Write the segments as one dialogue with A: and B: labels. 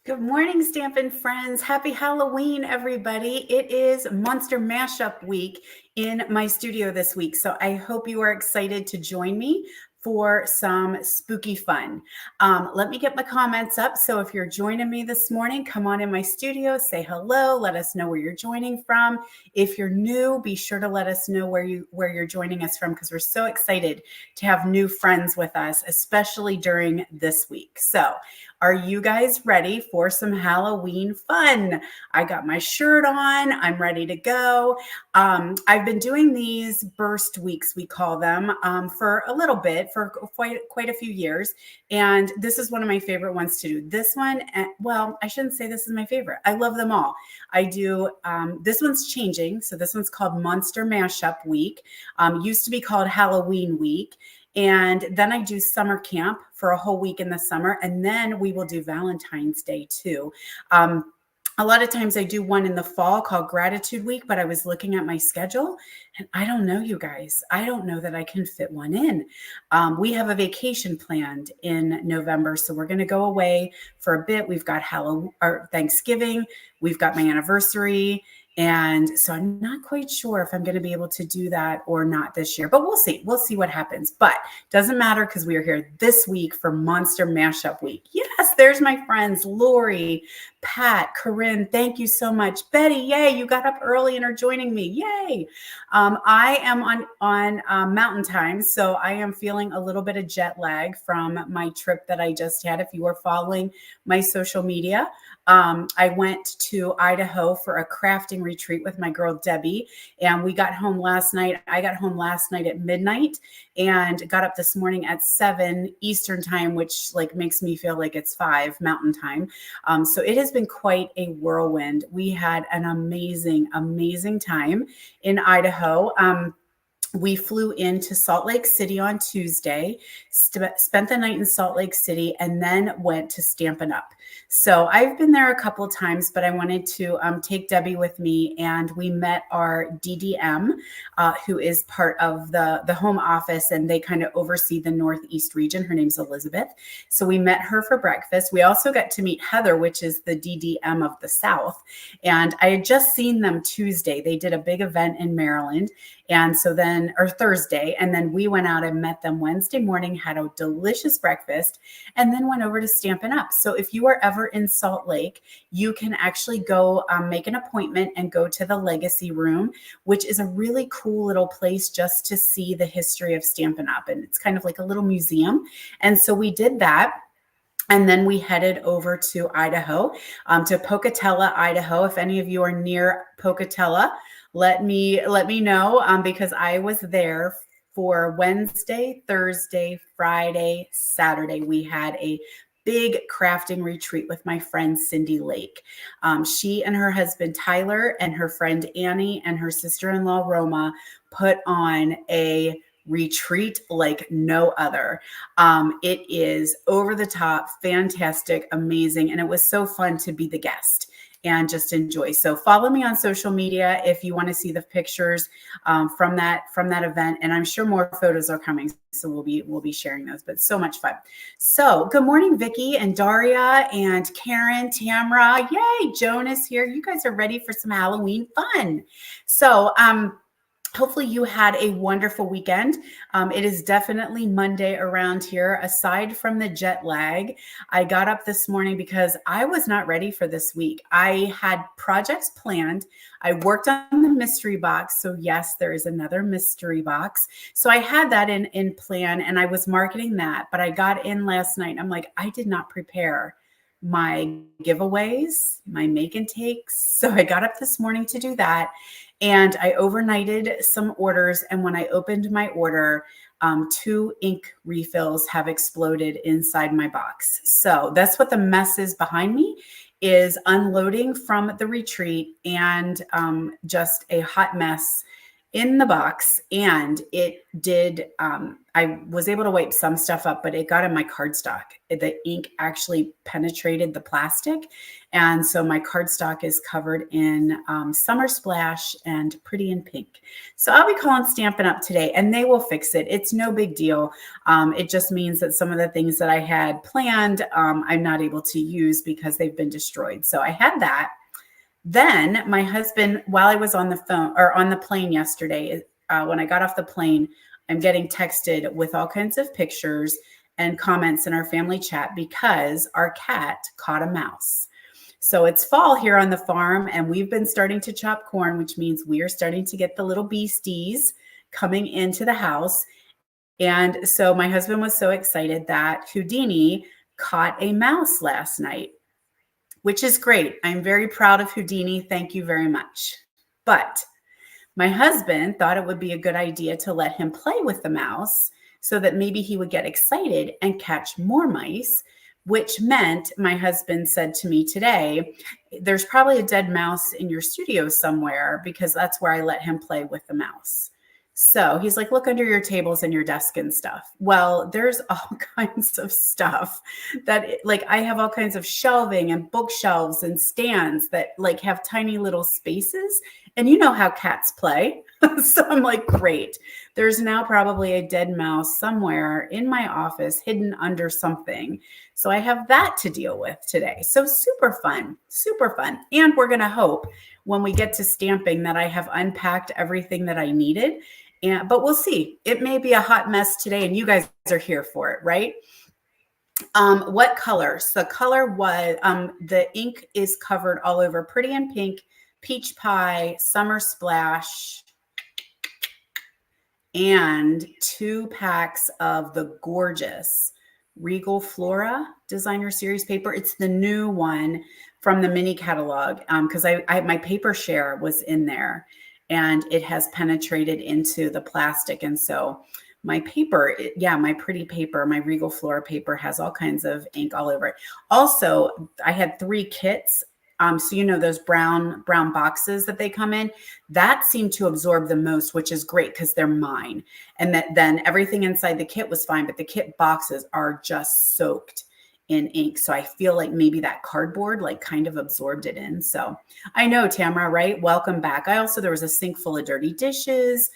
A: Good morning, Stampin' friends. Happy Halloween, everybody. It is Monster Mashup Week in my studio this week. So I hope you are excited to join me for some spooky fun. Let me get my comments up. So if you're joining me this morning, come on in my studio, say hello, let us know where you're joining from. If you're new, be sure to let us know where you're joining us from, because we're so excited to have new friends with us, especially during this week. So are you guys ready for some Halloween fun? I got my shirt on. I'm ready to go. I've been doing these burst weeks, we call them, for a little bit, for quite a few years. And this is one of my favorite ones to do. This one, well, I shouldn't say this is my favorite. I love them all. I do, this one's changing. So this one's called Monster Mashup Week. Used to be called Halloween Week. And then I do summer camp for a whole week in the summer. And then we will do Valentine's Day too. A lot of times I do one in the fall called Gratitude Week, but I was looking at my schedule and I don't know, you guys. I don't know that I can fit one in. We have a vacation planned in November, so we're going to go away for a bit. We've got Thanksgiving, we've got my anniversary. And so I'm not quite sure if I'm going to be able to do that or not this year, but we'll see. We'll see what happens. But doesn't matter, because we are here this week for Monster Mashup Week. Yes, there's my friends, Lori, Pat, Corinne, thank you so much. Betty, yay, you got up early and are joining me. Yay. I am on mountain time, so I am feeling a little bit of jet lag from my trip that I just had. If you are following my social media, I went to Idaho for a crafting retreat with my girl, Debbie, and we got home last night. I got home last night at midnight and got up this morning at 7 Eastern time, which makes me feel like it's 5 Mountain time. So it has been quite a whirlwind. We had an amazing, amazing time in Idaho. We flew into Salt Lake City on Tuesday, spent the night in Salt Lake City, and then went to Stampin' Up. So I've been there a couple of times, but I wanted to take Debbie with me, and we met our DDM, who is part of the home office, and they kind of oversee the Northeast region. Her name's Elizabeth. So we met her for breakfast. We also got to meet Heather, which is the DDM of the South. And I had just seen them Tuesday. They did a big event in Maryland. And so then, or Thursday, and then we went out and met them Wednesday morning, had a delicious breakfast, and then went over to Stampin' Up. So if you are ever in Salt Lake, you can actually go make an appointment and go to the Legacy Room, which is a really cool little place just to see the history of Stampin' Up. And it's kind of like a little museum. And so we did that. And then we headed over to Idaho, to Pocatello, Idaho. If any of you are near Pocatello, let me know, because I was there for Wednesday, Thursday, Friday, Saturday. We had a big crafting retreat with my friend Cindy Lake. She and her husband Tyler and her friend Annie and her sister-in-law Roma put on a retreat like no other. It is over the top, fantastic, amazing, and it was so fun to be the guest and just enjoy. So follow me on social media if you want to see the pictures from that event, and I'm sure more photos are coming, so we'll be sharing those. But so much fun. So good morning, Vicki and Daria and Karen, Tamra, yay! Joan is here. You guys are ready for some Halloween fun. So hopefully you had a wonderful weekend. It is definitely Monday around here. Aside from the jet lag, I got up this morning because I was not ready for this week. I had projects planned. I worked on the mystery box. So yes, there is another mystery box. So I had that in plan, and I was marketing that, but I got in last night. I'm like, I did not prepare my giveaways, my make and takes. So I got up this morning to do that. And I overnighted some orders. And when I opened my order, 2 ink refills have exploded inside my box. So that's what the mess is behind me, is unloading from the retreat, and just a hot mess in the box, and it did, I was able to wipe some stuff up, but it got in my cardstock. The ink actually penetrated the plastic, and so my cardstock is covered in Summer Splash and Pretty in Pink. So I'll be calling Stampin' Up! Today, and they will fix it. It's no big deal. It just means that some of the things that I had planned, I'm not able to use because they've been destroyed. So I had that. Then my husband, while I was on the phone or on the plane yesterday, when I got off the plane, I'm getting texted with all kinds of pictures and comments in our family chat because our cat caught a mouse. So it's fall here on the farm, and we've been starting to chop corn, which means we are starting to get the little beasties coming into the house. And so my husband was so excited that Houdini caught a mouse last night, which is great. I'm very proud of Houdini. Thank you very much. But my husband thought it would be a good idea to let him play with the mouse so that maybe he would get excited and catch more mice, which meant my husband said to me today, there's probably a dead mouse in your studio somewhere because that's where I let him play with the mouse. So he's like, look under your tables and your desk and stuff. Well, there's all kinds of stuff that like I have all kinds of shelving and bookshelves and stands that like have tiny little spaces. And you know how cats play. So I'm like, great. There's now probably a dead mouse somewhere in my office hidden under something. So I have that to deal with today. So super fun, super fun. And we're going to hope when we get to stamping that I have unpacked everything that I needed. But we'll see. It may be a hot mess today, and you guys are here for it, right? What colors? The color was, the ink is covered all over Pretty in Pink, Peach Pie, Summer Splash, and 2 packs of the gorgeous Regal Flora Designer Series paper. It's the new one from the mini catalog because my paper share was in there. And it has penetrated into the plastic. And so my paper, my pretty paper, my Regal Flora paper has all kinds of ink all over it. Also, I had 3 kits. So you know those brown boxes that they come in, that seemed to absorb the most, which is great because they're mine. And then everything inside the kit was fine, but the kit boxes are just soaked in ink. So I feel like maybe that cardboard like kind of absorbed it in. So I know, Tamara, right? Welcome back. There was a sink full of dirty dishes.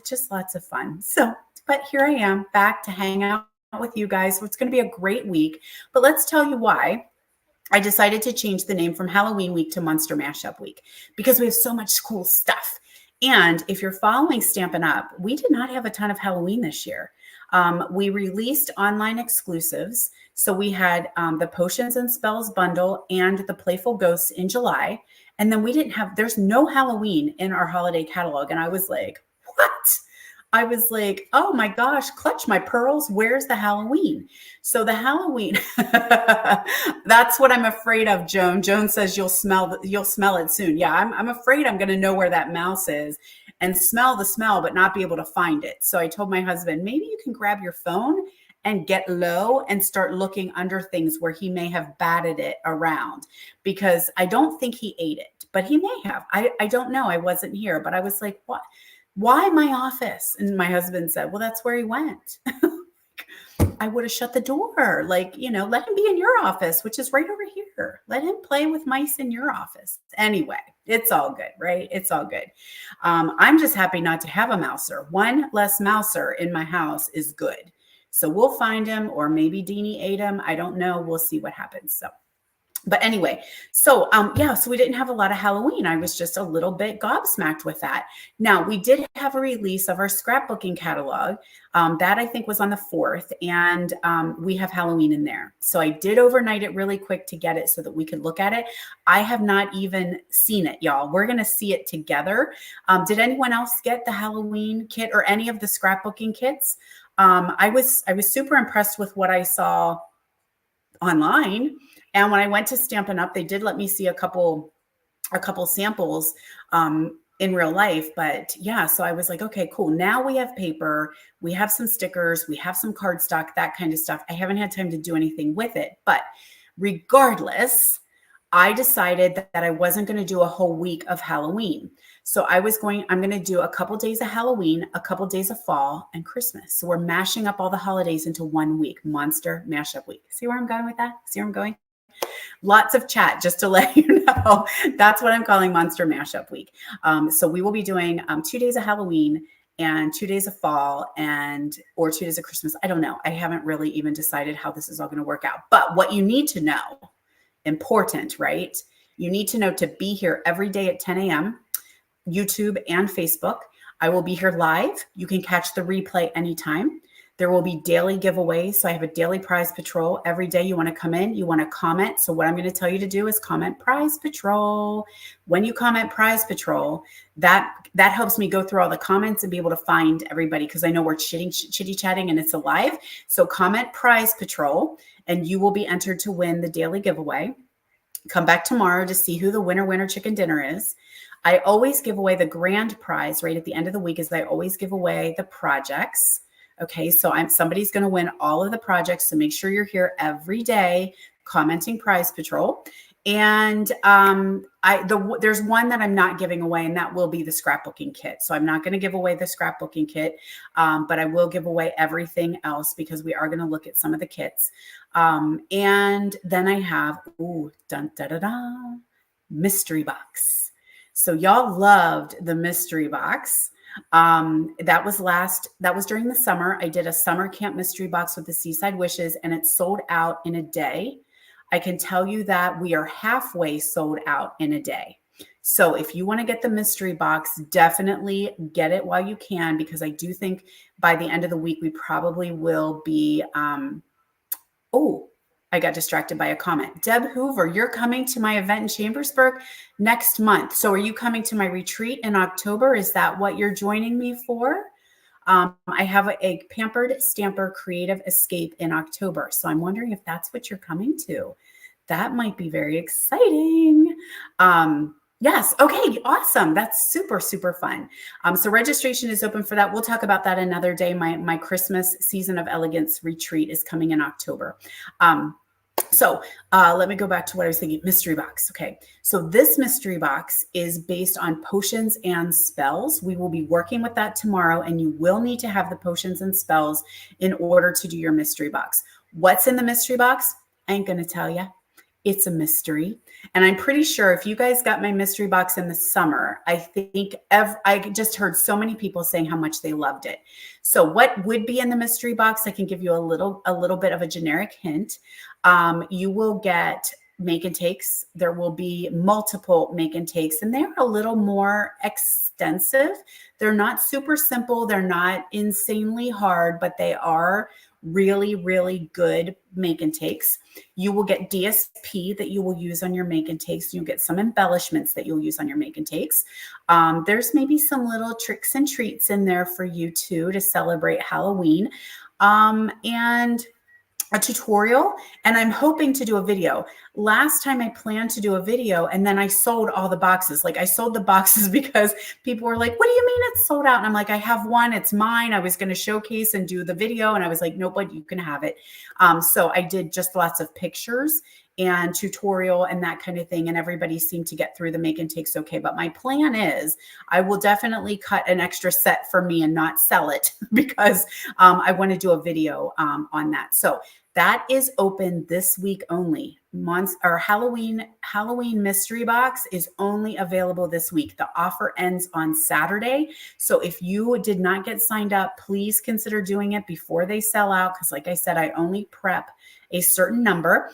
A: Just lots of fun. So, but here I am back to hang out with you guys. So it's going to be a great week, but let's tell you why I decided to change the name from Halloween week to Monster Mashup week, because we have so much cool stuff. And if you're following Stampin' Up, we did not have a ton of Halloween this year. We released online exclusives. So we had the Potions and Spells bundle and the Playful Ghosts in July. And then there's no Halloween in our holiday catalog. And I was like, what? I was like, oh my gosh, clutch my pearls. Where's the Halloween? So the Halloween, that's what I'm afraid of, Joan. Joan says you'll smell it soon. Yeah, I'm afraid I'm going to know where that mouse is and smell the smell, but not be able to find it. So I told my husband, maybe you can grab your phone and get low and start looking under things where he may have batted it around, because I don't think he ate it, but he may have. I don't know. I wasn't here, but I was like, what? Why my office? And my husband said, well, that's where he went. I would have shut the door. Let him be in your office, which is right over here. Let him play with mice in your office. Anyway, it's all good, right? It's all good. I'm just happy not to have a mouser. One less mouser in my house is good. So we'll find him, or maybe Deanie ate him. I don't know. We'll see what happens. But anyway, so we didn't have a lot of Halloween. I was just a little bit gobsmacked with that. Now, we did have a release of our scrapbooking catalog. That I think was on the 4th, and we have Halloween in there. So I did overnight it really quick to get it so that we could look at it. I have not even seen it, y'all. We're going to see it together. Did anyone else get the Halloween kit or any of the scrapbooking kits? I was super impressed with what I saw online. And when I went to Stampin' Up, they did let me see a couple samples in real life. But yeah, so I was like, okay, cool. Now we have paper, we have some stickers, we have some cardstock, that kind of stuff. I haven't had time to do anything with it. But regardless, I decided that I wasn't going to do a whole week of Halloween. So I'm going to do a couple days of Halloween, a couple days of fall, and Christmas. So we're mashing up all the holidays into 1 week, Monster Mashup Week. See where I'm going with that? See where I'm going? Lots of chat just to let you know. That's what I'm calling Monster Mashup Week. So we will be doing 2 days of Halloween and 2 days of fall or 2 days of Christmas. I don't know. I haven't really even decided how this is all going to work out. But what you need to know, important, right? You need to know to be here every day at 10 a.m., YouTube and Facebook. I will be here live. You can catch the replay anytime. There will be daily giveaways. So I have a daily prize patrol every day. You want to come in, you want to comment. So what I'm going to tell you to do is comment prize patrol. When you comment prize patrol, that helps me go through all the comments and be able to find everybody, because I know we're chitty chatting and it's alive. So comment prize patrol and you will be entered to win the daily giveaway. Come back tomorrow to see who the winner chicken dinner is. I always give away the grand prize right at the end of the week, is I always give away the projects. Okay, so somebody's going to win all of the projects. So make sure you're here every day commenting prize patrol. And there's one that I'm not giving away, and that will be the scrapbooking kit. So I'm not going to give away the scrapbooking kit, but I will give away everything else because we are going to look at some of the kits. And then I have, mystery box. So y'all loved the mystery box. That was during the summer. I did a summer camp mystery box with the Seaside Wishes, and it sold out in a day. I can tell you that we are halfway sold out in a day. So if you want to get the mystery box, definitely get it while you can, because I do think by the end of the week, we probably will be, I got distracted by a comment. Deb Hoover, you're coming to my event in Chambersburg next month. So are you coming to my retreat in October? Is that what you're joining me for? I have a Pampered Stamper Creative Escape in October. So I'm wondering if that's what you're coming to. That might be very exciting. Yes. Okay. Awesome. That's super, super fun. So registration is open for that. We'll talk about that another day. My Christmas Season of Elegance retreat is coming in October. So let me go back to what I was thinking. Mystery box. Okay. So this mystery box is based on potions and spells. We will be working with that tomorrow, and you will need to have the potions and spells in order to do your mystery box. What's in the mystery box? I ain't going to tell you. It's a mystery. And I'm pretty sure if you guys got my mystery box in the summer, I think I just heard so many people saying how much they loved it. So what would be in the mystery box? I can give you a little bit of a generic hint. You will get make and takes. There will be multiple make and takes, and they're a little more extensive. They're not super simple. They're not insanely hard, but they are really, really good make and takes. You will get DSP that you will use on your make and takes. You'll get some embellishments that you'll use on your make and takes. There's maybe some little tricks and treats in there for you too to celebrate Halloween. And a tutorial, and I'm hoping to do a video. Last time I planned to do a video, and then I sold all the boxes. Like I sold the boxes because people were like, what do you mean it's sold out? And I'm like, I have one, it's mine. I was going to showcase and do the video. And I was like, nope, but you can have it. So I did just lots of pictures and tutorial and that kind of thing. And everybody seemed to get through the make and takes okay. But my plan is I will definitely cut an extra set for me and not sell it because I want to do a video on that. So that is open this week only. Our Halloween mystery box is only available this week. The offer ends on Saturday. So if you did not get signed up, please consider doing it before they sell out. Because like I said, I only prep a certain number.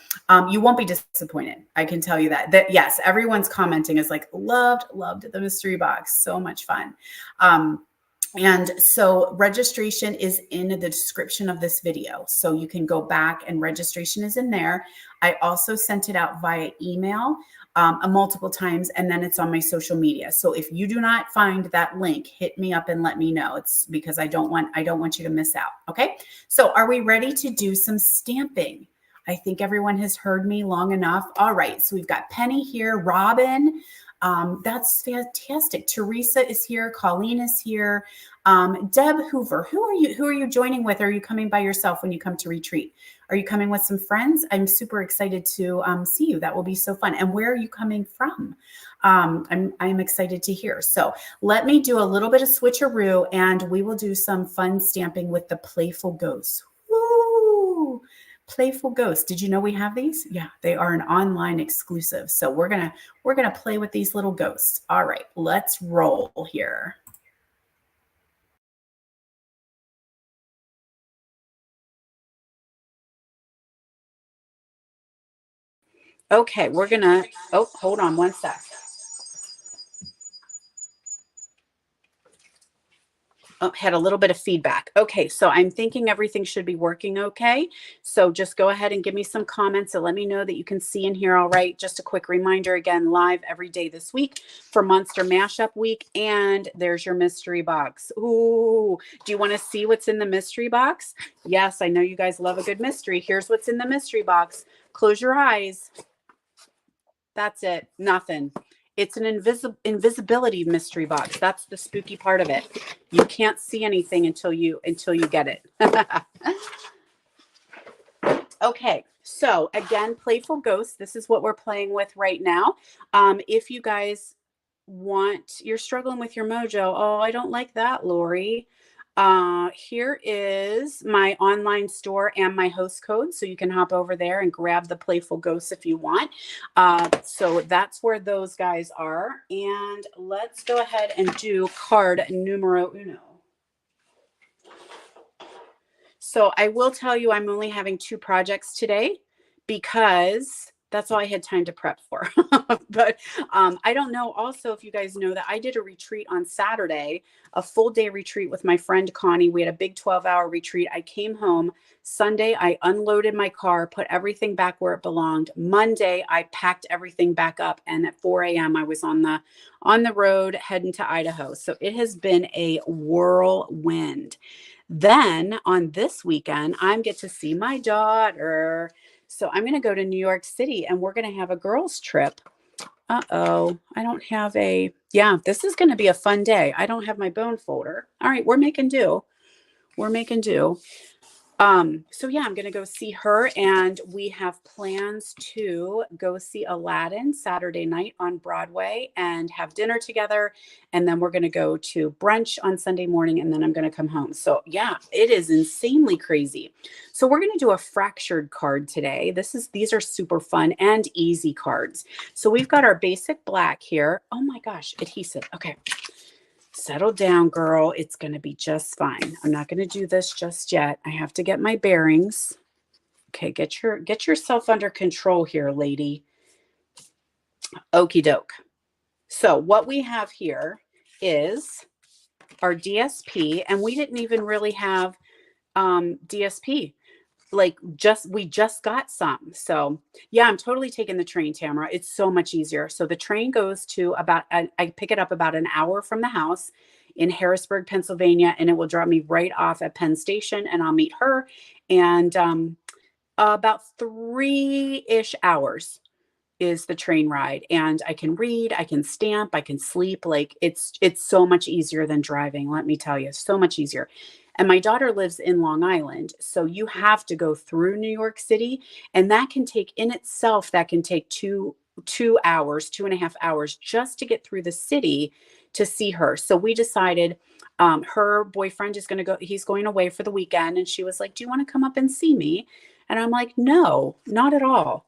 A: You won't be disappointed. I can tell you that yes, everyone's commenting is like, loved the mystery box. So much fun. And so registration is in the description of this video. So you can go back and registration is in there. I also sent it out via email multiple times, and then it's on my social media. So if you do not find that link, hit me up and let me know. It's because I don't want you to miss out. Okay. So are we ready to do some stamping? I think everyone has heard me long enough. All right. So we've got Penny here, Robin. That's fantastic. Teresa is here. Colleen is here. Deb Hoover, who are you joining with? Are you coming by yourself when you come to retreat? Are you coming with some friends? I'm super excited to see you. That will be so fun. And where are you coming from? I'm excited to hear. So let me do a little bit of switcheroo, and we will do some fun stamping with the Playful Ghosts. Woo! Playful Ghosts. Did you know we have these? Yeah, they are an online exclusive. So we're gonna play with these little ghosts. All right, let's roll here. Okay, we're gonna, oh, hold on one sec. Oh, had a little bit of feedback. Okay, so I'm thinking everything should be working okay. So just go ahead and give me some comments and let me know that you can see and hear all right. Just a quick reminder again, live every day this week for Monster Mashup Week. And there's your mystery box. Ooh, do you want to see what's in the mystery box? Yes, I know you guys love a good mystery. Here's what's in the mystery box. Close your eyes. That's it. Nothing. It's an invisibility mystery box. That's the spooky part of it. You can't see anything until you get it. Okay. So again, Playful Ghosts. This is what we're playing with right now. If you guys you're struggling with your mojo. Oh, I don't like that, Lori. Here is my online store and my host code. So you can hop over there and grab the Playful Ghosts if you want. So that's where those guys are. And let's go ahead and do card numero uno. So I will tell you, I'm only having 2 projects today because that's all I had time to prep for. But I don't know also if you guys know that I did a retreat on Saturday, a full day retreat with my friend Connie. We had a big 12-hour retreat. I came home Sunday. I unloaded my car, put everything back where it belonged. Monday, I packed everything back up. And at 4 a.m., I was on the road heading to Idaho. So it has been a whirlwind. Then on this weekend, I get to see my daughter. So I'm going to go to New York City and we're going to have a girls' trip. Uh-oh, I don't have yeah, this is going to be a fun day. I don't have my bone folder. All right, we're making do. We're making do. So yeah, I'm going to go see her, and we have plans to go see Aladdin Saturday night on Broadway and have dinner together. And then we're going to go to brunch on Sunday morning, and then I'm going to come home. So yeah, it is insanely crazy. So we're going to do a fractured card today. These are super fun and easy cards. So we've got our basic black here. Oh my gosh, adhesive. Okay. Settle down, girl. It's going to be just fine. I'm not going to do this just yet. I have to get my bearings. Okay, get yourself under control here, lady. Okie doke. So what we have here is our DSP, and we didn't even really have DSP. We just got some. So yeah, I'm totally taking the train, Tamara. It's so much easier. So the train goes to I pick it up about an hour from the house in Harrisburg, Pennsylvania, and it will drop me right off at Penn Station, and I'll meet her. And about 3-ish hours is the train ride, and I can read, I can stamp, I can sleep. Like it's so much easier than driving, let me tell you, so much easier. And my daughter lives in Long Island, so you have to go through New York City, and that can take 2 hours, 2.5 hours just to get through the city to see her. So we decided her boyfriend is going to go, he's going away for the weekend, and she was like, do you want to come up and see me? And I'm like, no, not at all.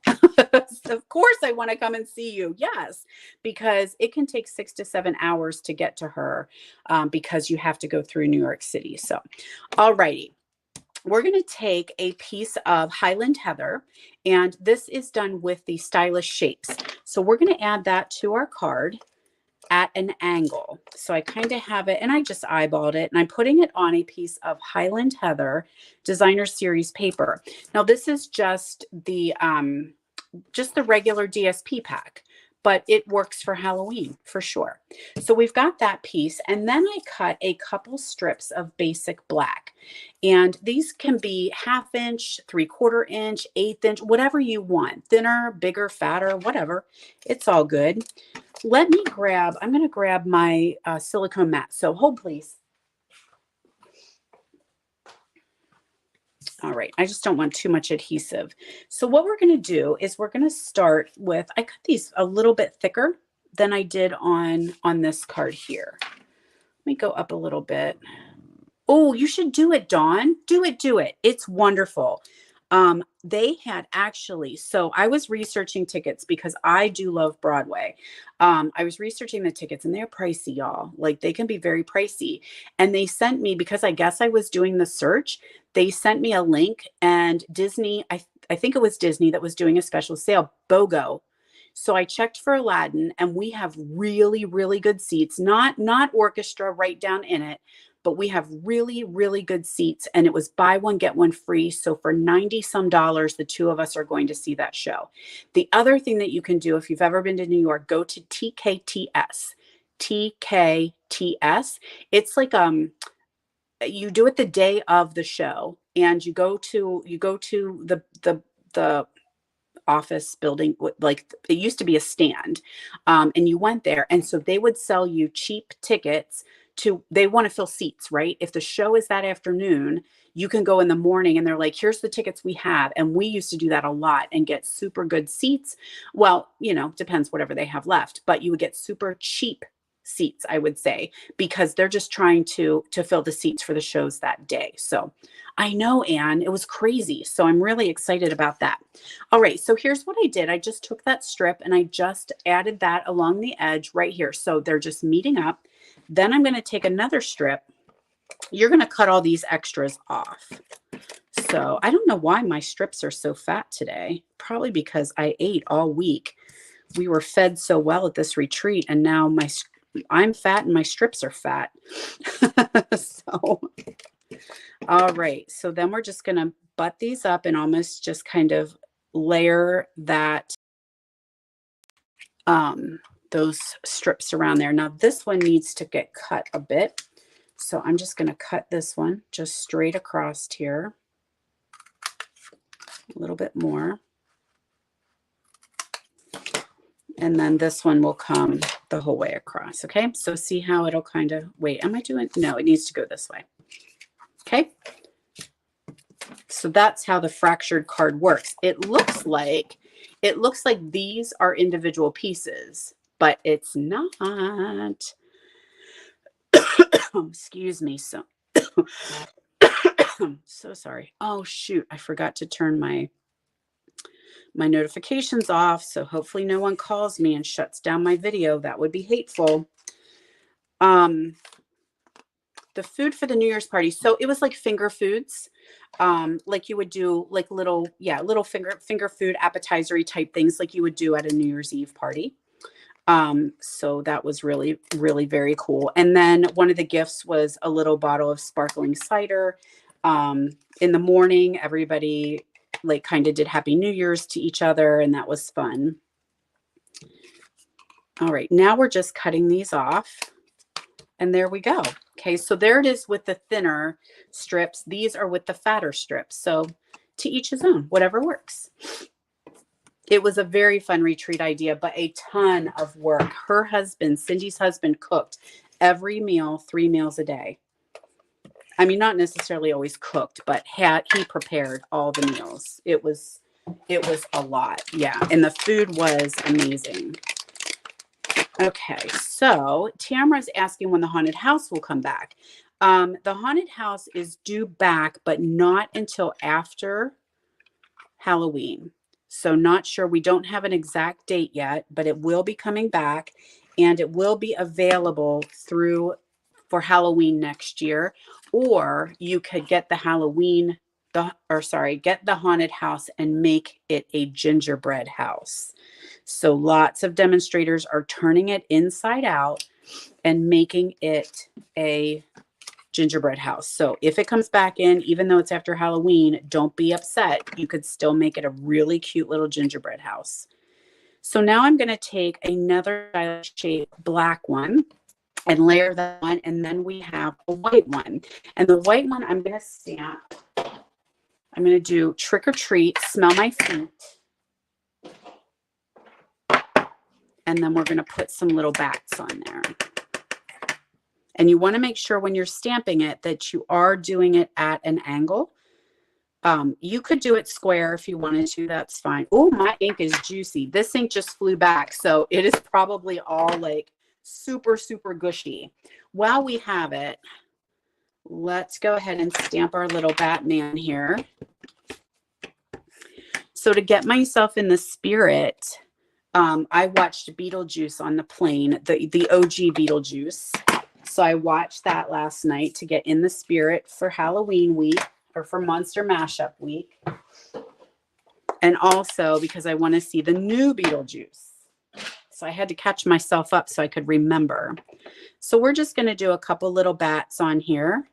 A: Of course I want to come and see you. Yes, because it can take 6 to 7 hours to get to her because you have to go through New York City. So, all righty. We're going to take a piece of Highland Heather, and this is done with the stylish shapes. So we're going to add that to our card at an angle. So I kind of have it, and I just eyeballed it, and I'm putting it on a piece of Highland Heather Designer Series paper. Now this is just the regular DSP pack, but it works for Halloween for sure. So we've got that piece, and then I cut a couple strips of basic black, and these can be 1/2 inch, 3/4 inch, 1/8 inch, whatever you want, thinner, bigger, fatter, whatever. It's all good. I'm going to grab my silicone mat. So hold please. All right, I just don't want too much adhesive. So what we're going to do is we're going to start with, I cut these a little bit thicker than I did on this card here. Let me go up a little bit. Oh, you should do it, Dawn. Do it, do it. It's wonderful. They had actually, so I was researching tickets because I do love Broadway. I was researching the tickets and they're pricey, y'all. Like they can be very pricey. And they sent me, because I guess I was doing the search, they sent me a link and Disney, I think it was Disney that was doing a special sale, BOGO. So I checked for Aladdin and we have really, really good seats, not orchestra right down in it, but we have really, really good seats and it was buy one, get one free. So for 90 some dollars, the two of us are going to see that show. The other thing that you can do, if you've ever been to New York, go to TKTS. TKTS. It's like, you do it the day of the show and you go to the office building, like it used to be a stand, and you went there and so they would sell you cheap tickets they want to fill seats, right? If the show is that afternoon, you can go in the morning and they're like, here's the tickets we have. And we used to do that a lot and get super good seats. Well, depends whatever they have left, but you would get super cheap seats, I would say, because they're just trying to fill the seats for the shows that day. So I know, Anne, it was crazy. So I'm really excited about that. All right. So here's what I did. I just took that strip and I just added that along the edge right here. So they're just meeting up. Then I'm going to take another strip. You're going to cut all these extras off. So I don't know why my strips are so fat today. Probably because I ate all week. We were fed so well at this retreat and now I'm fat and my strips are fat. So, all right. So then we're just going to butt these up and almost just kind of layer that, those strips around there. Now this one needs to get cut a bit. So I'm just going to cut this one just straight across here. A little bit more. And then this one will come the whole way across. Okay. So see how it'll kind of, wait, am I doing? No, it needs to go this way. Okay. So that's how the fractured card works. It looks like these are individual pieces, but it's not. Excuse me. So, so sorry. Oh, shoot. I forgot to turn my notifications off. So hopefully no one calls me and shuts down my video. That would be hateful. The food for the New Year's party. So it was like finger foods. Like you would do like little finger food appetizer type things like you would do at a New Year's Eve party. So that was really, really very cool. And then one of the gifts was a little bottle of sparkling cider. In the morning, everybody like kind of did Happy New Year's to each other, and that was fun. All right, now we're just cutting these off. And there we go. Okay, so there it is with the thinner strips. These are with the fatter strips. So to each his own, whatever works. It was a very fun retreat idea, but a ton of work. Her husband, Cindy's husband, cooked every meal, 3 meals a day. I mean, not necessarily always cooked, but he prepared all the meals. It was a lot. Yeah. And the food was amazing. Okay. So Tamara's asking when the haunted house will come back. The haunted house is due back, but not until after Halloween. So not sure. We don't have an exact date yet, but it will be coming back and it will be available for Halloween next year. Or you could get the get the haunted house and make it a gingerbread house. So lots of demonstrators are turning it inside out and making it a gingerbread house. So if it comes back in, even though it's after Halloween, don't be upset. You could still make it a really cute little gingerbread house. So now I'm going to take another stylish shape black one and layer that one. And then we have a white one. And the white one I'm going to stamp. I'm going to do trick or treat, smell my feet. And then we're going to put some little bats on there. And you want to make sure when you're stamping it that you are doing it at an angle You could do it square if you wanted to. That's fine. Oh, my ink is juicy. This ink just flew back. So it is probably all like super, super gushy. While we have it, let's go ahead and stamp our little Batman here. So to get myself in the spirit, I watched Beetlejuice on the plane, the OG Beetlejuice. So I watched that last night to get in the spirit for Halloween week or for Monster Mashup week. And also because I want to see the new Beetlejuice. So I had to catch myself up so I could remember. So we're just going to do a couple little bats on here.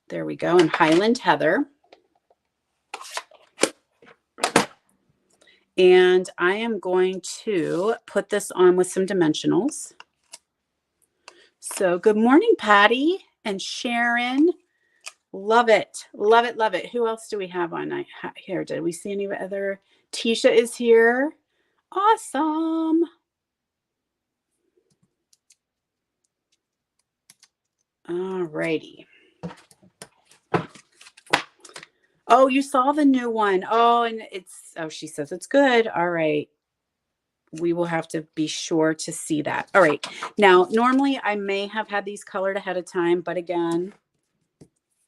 A: There we go. And Highland Heather. And I am going to put this on with some dimensionals. So good morning, Patty and Sharon. Love it. Love it. Love it. Who else do we have on here? Did we see any other? Tisha is here. Awesome. All righty. Oh, you saw the new one. Oh, and she says it's good. All right. We will have to be sure to see that. All right. Now, normally I may have had these colored ahead of time, but again,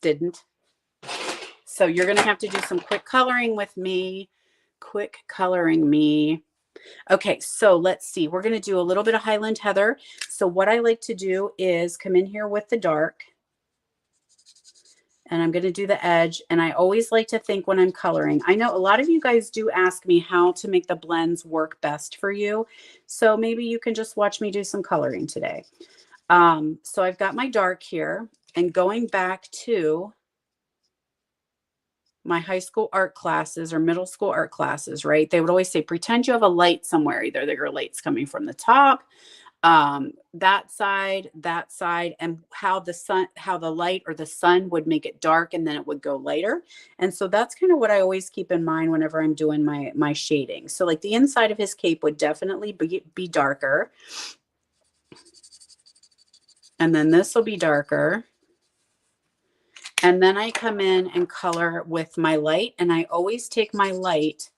A: didn't. So you're going to have to do some quick coloring with me. Quick coloring me. Okay, so let's see. We're going to do a little bit of Highland Heather. So what I like to do is come in here with the dark. And I'm going to do the edge. And I always like to think when I'm coloring. I know a lot of you guys do ask me how to make the blends work best for you. So maybe you can just watch me do some coloring today. So I've got my dark here. And going back to my high school art classes or middle school art classes, right? They would always say, pretend you have a light somewhere. Either your light's coming from the top, that side, and how the light or the sun would make it dark and then it would go lighter. And so that's kind of what I always keep in mind whenever I'm doing my shading. So like the inside of his cape would definitely be darker. And then this will be darker. And then I come in and color with my light. And I always take my light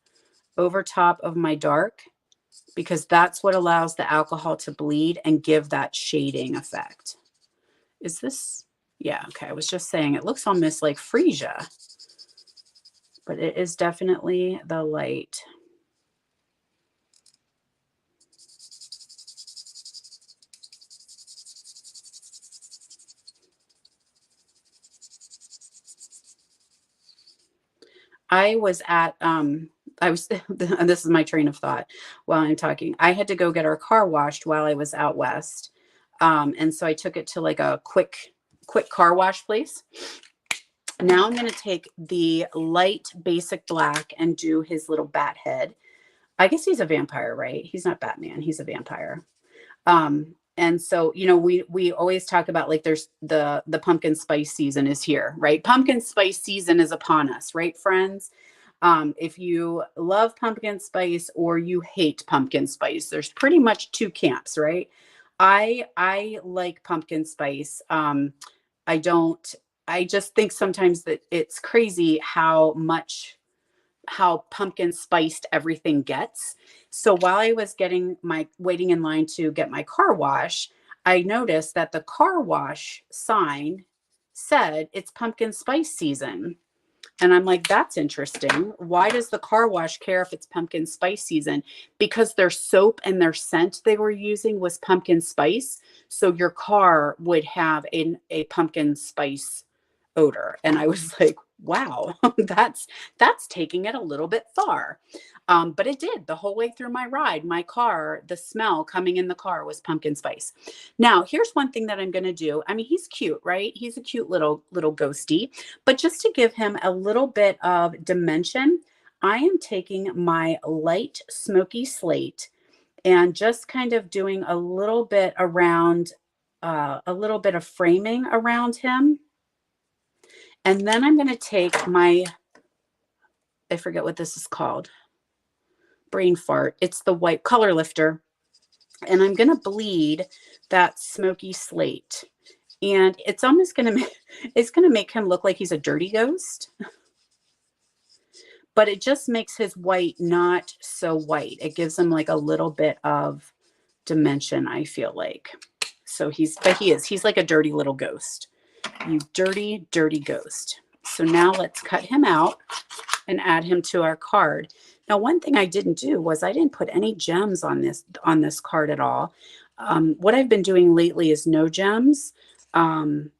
A: over top of my dark because that's what allows the alcohol to bleed and give that shading effect. Is this? Yeah, okay. I was just saying it looks almost like freesia, but it is definitely the light. I was at, and this is my train of thought while I'm talking. I had to go get our car washed while I was out west. And so I took it to like a quick car wash place. Now I'm going to take the light basic black and do his little bat head. I guess he's a vampire, right? He's not Batman. He's a vampire. And so, you know, we always talk about like there's the pumpkin spice season is here, right? Pumpkin spice season is upon us, right, friends? If you love pumpkin spice or you hate pumpkin spice, there's pretty much two camps, right? I like pumpkin spice. I just think sometimes that it's crazy how pumpkin spiced everything gets. So while I was waiting in line to get my car wash, I noticed that the car wash sign said it's pumpkin spice season. And I'm like, that's interesting. Why does the car wash care if it's pumpkin spice season? Because their soap and their scent they were using was pumpkin spice. So your car would have a pumpkin spice odor. And I was like, wow, that's taking it a little bit far. But it did the whole way through my ride. My car, the smell coming in the car was pumpkin spice. Now, here's one thing that I'm going to do. I mean, he's cute, right? He's a cute little ghosty. But just to give him a little bit of dimension, I am taking my light smoky slate and just kind of doing a little bit around, a little bit of framing around him. And then I'm going to take I forget what this is called. Brain fart. It's the white color lifter. And I'm going to bleed that smoky slate And it's almost going to it's going to make him look like he's a dirty ghost. But it just makes his white not so white. It gives him like a little bit of dimension, I feel like. So he's like a dirty little ghost. You dirty, dirty ghost. So now let's cut him out and add him to our card. Now, one thing I didn't do was I didn't put any gems on this card at all. What I've been doing lately is no gems,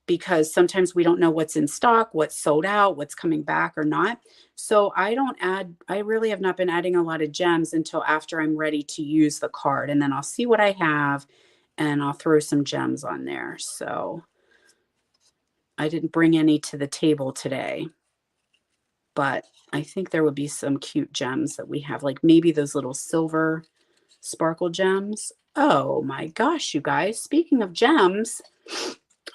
A: because sometimes we don't know what's in stock, what's sold out, what's coming back or not. So I really have not been adding a lot of gems until after I'm ready to use the card. And then I'll see what I have and I'll throw some gems on there. So I didn't bring any to the table today, but I think there would be some cute gems that we have, like maybe those little silver sparkle gems. Oh my gosh, you guys, speaking of gems,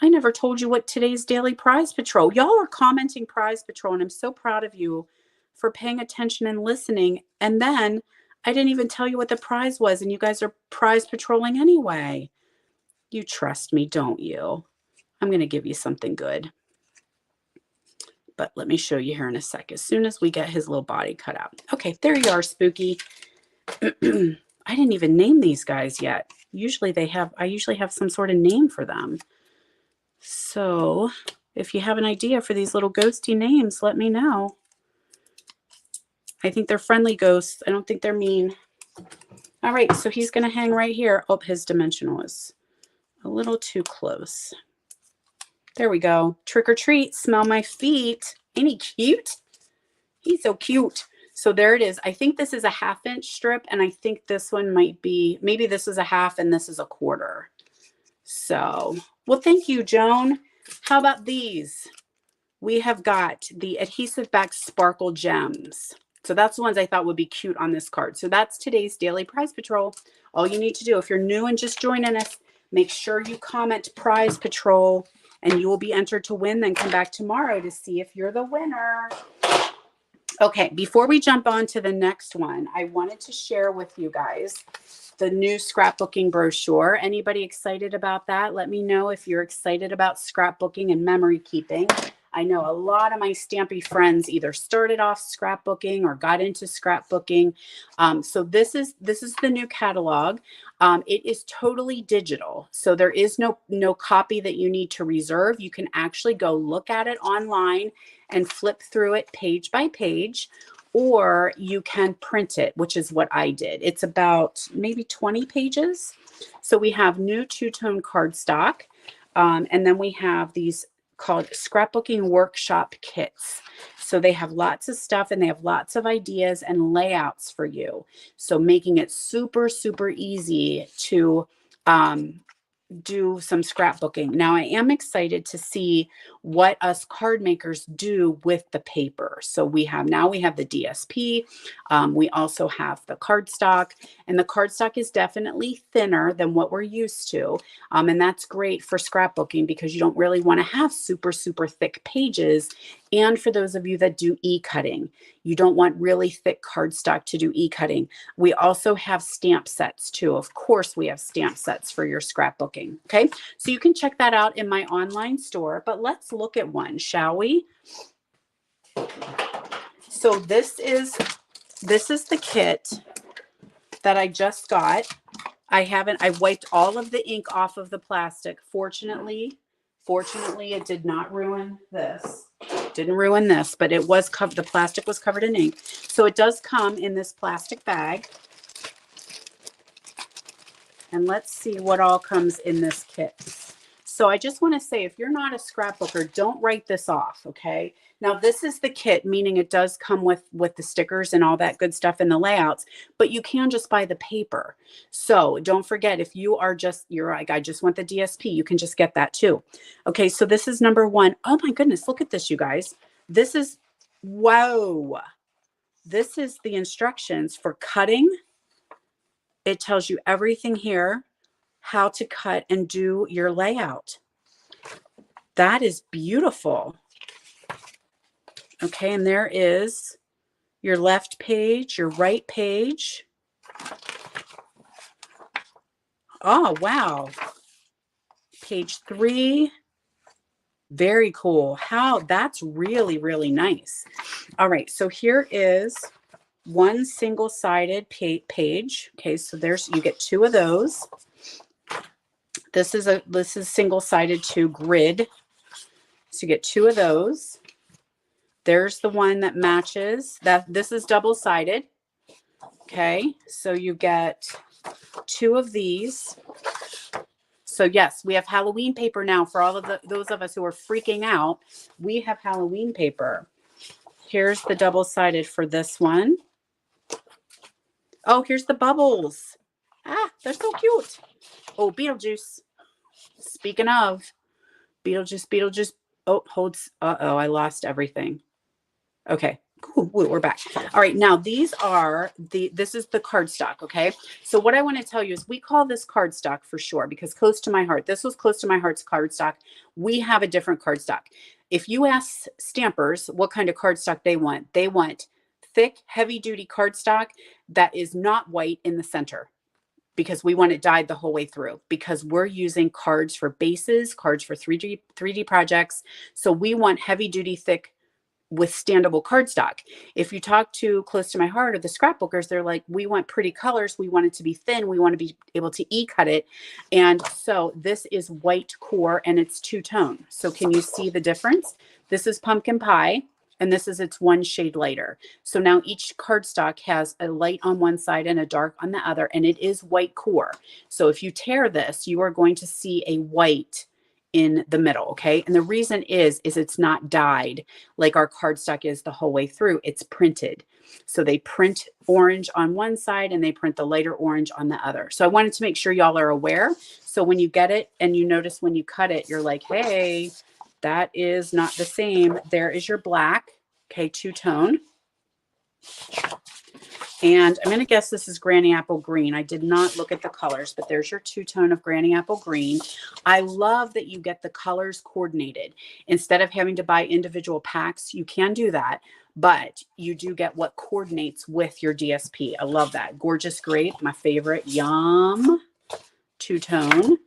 A: I never told you what today's daily prize patrol. Y'all are commenting prize patrol, and I'm so proud of you for paying attention and listening. And then I didn't even tell you what the prize was, and you guys are prize patrolling anyway. You trust me, don't you? I'm going to give you something good. But let me show you here in a sec, as soon as we get his little body cut out. Okay, there you are, Spooky. I didn't even name these guys yet. I usually have some sort of name for them. So if you have an idea for these little ghosty names, let me know. I think they're friendly ghosts. I don't think they're mean. All right, so he's going to hang right here. Oh, his dimension was a little too close. There we go. Trick or treat, smell my feet. Ain't he cute? He's so cute. So there it is. I think this is a 1/2-inch strip, and I think this one might be, maybe this is a 1/2 and this is a 1/4. So, well, thank you, Joan. How about these? We have got the adhesive back sparkle gems. So that's the ones I thought would be cute on this card. So that's today's daily prize patrol. All you need to do, if you're new and just joining us, make sure you comment prize patrol and you will be entered to win. Then come back tomorrow to see if you're the winner. Okay, before we jump on to the next one, I wanted to share with you guys the new scrapbooking brochure. Anybody excited about that? Let me know if you're excited about scrapbooking and memory keeping. I know a lot of my Stampy friends either started off scrapbooking or got into scrapbooking. So this is the new catalog. It is totally digital. So there is no copy that you need to reserve. You can actually go look at it online and flip through it page by page, or you can print it, which is what I did. It's about maybe 20 pages. So we have new two-tone cardstock, and then we have these called scrapbooking workshop kits. So they have lots of stuff and they have lots of ideas and layouts for you. So making it super, super easy to do some scrapbooking. Now I am excited to see what us card makers do with the paper. So we have the DSP. We also have the cardstock, and the cardstock is definitely thinner than what we're used to. And that's great for scrapbooking because you don't really want to have super, super thick pages. And for those of you that do e-cutting, you don't want really thick cardstock to do e-cutting. We also have stamp sets too. Of course, we have stamp sets for your scrapbooking. Okay, so you can check that out in my online store, but let's look at one, shall we? So this is the kit that I just got. I wiped all of the ink off of the plastic. Fortunately, it did not ruin this. Didn't ruin this, but it was covered. The plastic was covered in ink. So it does come in this plastic bag. And let's see what all comes in this kit. So I just want to say, if you're not a scrapbooker, don't write this off, okay? Now, this is the kit, meaning it does come with the stickers and all that good stuff and the layouts, but you can just buy the paper. So don't forget, if you're like, I just want the DSP, you can just get that too. Okay, so this is number 1. Oh my goodness, look at this, you guys. This is, whoa. This is the instructions for cutting. It tells you everything here, how to cut and do your layout. That is beautiful. Okay, and there is your left page, your right page. Oh, wow. Page 3, Very cool. That's really, really nice. All right. So here is one single-sided page. Okay. So you get two of those. This is single-sided to grid. So you get two of those. There's the one that matches that. This is double-sided. Okay. So you get two of these. So yes, we have Halloween paper now for all of those of us who are freaking out. We have Halloween paper. Here's the double-sided for this one. Oh, here's the bubbles. Ah, they're so cute. Oh, Beetlejuice. Speaking of Beetlejuice. Oh, holds. Uh-oh, I lost everything. Okay. Cool. We're back. All right. Now this is the cardstock. Okay. So what I want to tell you is we call this cardstock for sure because close to my heart. This was close to my heart's cardstock. We have a different cardstock. If you ask stampers what kind of cardstock they want thick, heavy duty cardstock that is not white in the center because we want it dyed the whole way through because we're using cards for bases, cards for 3D projects. So we want heavy duty, thick, withstandable cardstock. If you talk to close to my heart or the scrapbookers, they're like, we want pretty colors. We want it to be thin. We want to be able to cut it. And so this is white core and it's two-tone. So can you see the difference? This is pumpkin pie and this is its one shade lighter. So now each cardstock has a light on one side and a dark on the other, and it is white core. So if you tear this, you are going to see a white in the middle. Okay. And the reason is it's not dyed like our cardstock is the whole way through. It's printed. So they print orange on one side and they print the lighter orange on the other. So I wanted to make sure y'all are aware. So when you get it and you notice when you cut it, you're like, hey, that is not the same. There is your black. Okay. Two-tone. And I'm going to guess this is Granny Apple Green. I did not look at the colors, but there's your two-tone of Granny Apple Green. I love that you get the colors coordinated. Instead of having to buy individual packs, you can do that, but you do get what coordinates with your DSP. I love that. Gorgeous Grape, my favorite. Yum. Two-tone.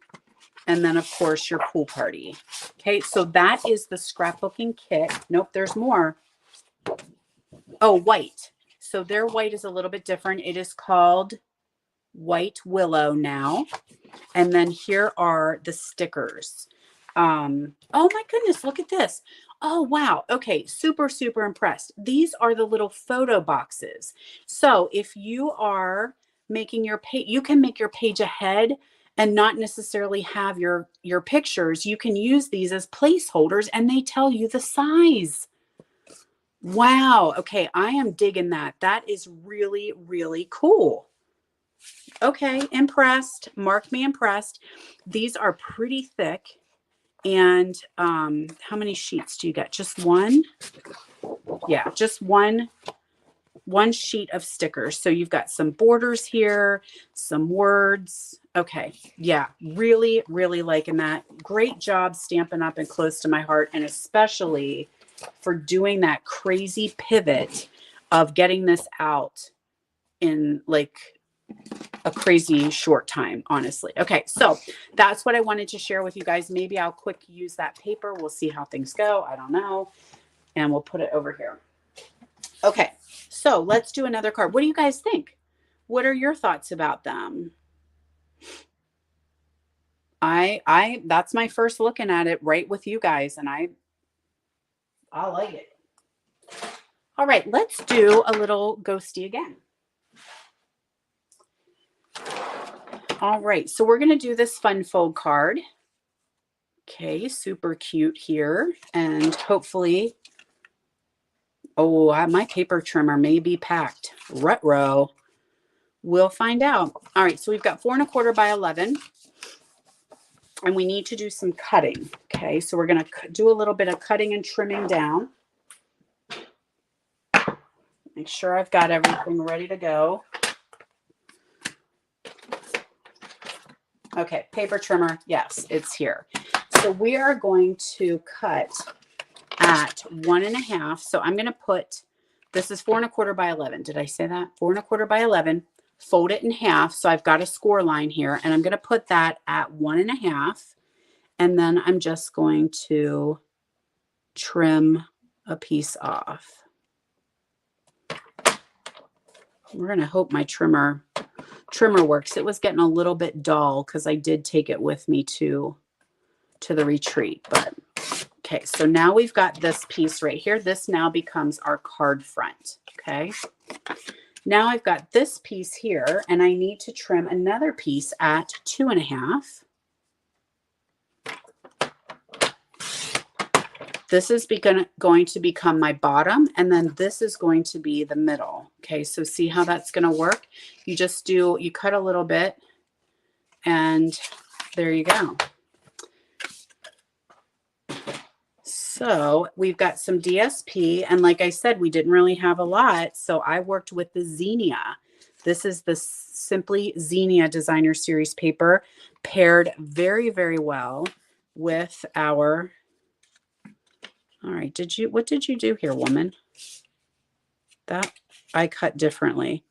A: And then, of course, your Pool Party. Okay, so that is the scrapbooking kit. Nope, there's more. Oh, white. So their white is a little bit different. It is called White Willow now. And then here are the stickers. Oh my goodness, look at this. Oh, wow. Okay, super, super impressed. These are the little photo boxes. So if you are making your page, you can make your page ahead and not necessarily have your pictures. You can use these as placeholders and they tell you the size. Wow. Okay. I am digging that. That is really, really cool. Okay. Impressed. Mark me impressed. These are pretty thick. And how many sheets do you get? Just one? Yeah, just one sheet of stickers. So you've got some borders here, some words. Okay. Yeah. Really, really liking that. Great job Stampin' Up! And close to my heart. And especially for doing that crazy pivot of getting this out in like a crazy short time, honestly. Okay, so that's what I wanted to share with you guys. Maybe I'll quick use that paper. We'll see how things go. I don't know. And we'll put it over here. Okay, so let's do another card. What do you guys think? What are your thoughts about them? That's my first looking at it right with you guys, and I like it. All right, let's do a little ghosty again. All right, so we're going to do this fun fold card. Okay, super cute here. And hopefully, oh, my paper trimmer may be packed. Ruh-roh. We'll find out. All right, so we've got 4 1/4 by 11. And we need to do some cutting. Okay, so we're going to do a little bit of cutting and trimming down. Make sure I've got everything ready to go. Okay, paper trimmer. Yes, it's here. So we are going to cut at 1 1/2. So I'm going to put, this is 4 1/4 by 11. Did I say that? 4 1/4 by 11. Fold it in half. So I've got a score line here and I'm going to put that at 1 1/2. And then I'm just going to trim a piece off. We're going to hope my trimmer works. It was getting a little bit dull because I did take it with me to the retreat. But okay, so now we've got this piece right here. This now becomes our card front. Okay. Now I've got this piece here, and I need to trim another piece at 2.5. This is going to become my bottom, and then this is going to be the middle. Okay, so see how that's going to work? You just you cut a little bit, and there you go. So we've got some DSP, and like I said, we didn't really have a lot, so I worked with the Xenia. This is the Simply Xenia Designer Series paper, paired very, very well with our... All right, what did you do here, woman? That I cut differently.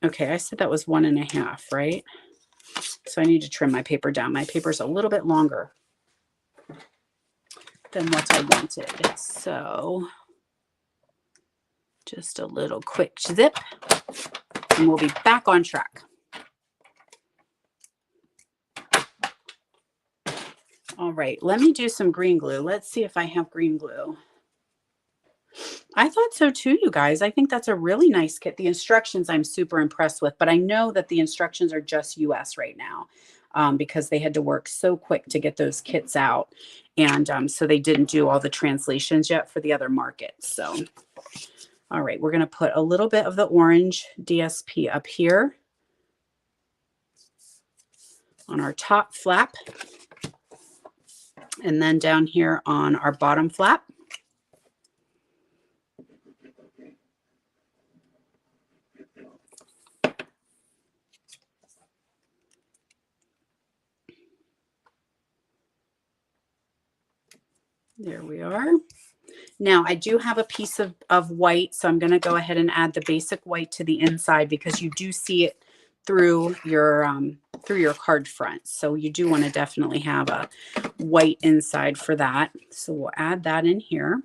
A: Okay, I said that was 1.5, right? So I need to trim my paper down. My paper's a little bit longer than what I wanted. So just a little quick zip, and we'll be back on track. All right, let me do some green glue. Let's see if I have green glue. I thought so too, you guys. I think that's a really nice kit. The instructions I'm super impressed with, but I know that the instructions are just US right now because they had to work so quick to get those kits out. And so they didn't do all the translations yet for the other markets. So, all right, we're going to put a little bit of the orange DSP up here on our top flap. And then down here on our bottom flap. There we are. Now I do have a piece of white, so I'm going to go ahead and add the basic white to the inside because you do see it through your card front. So you do want to definitely have a white inside for that. So we'll add that in here.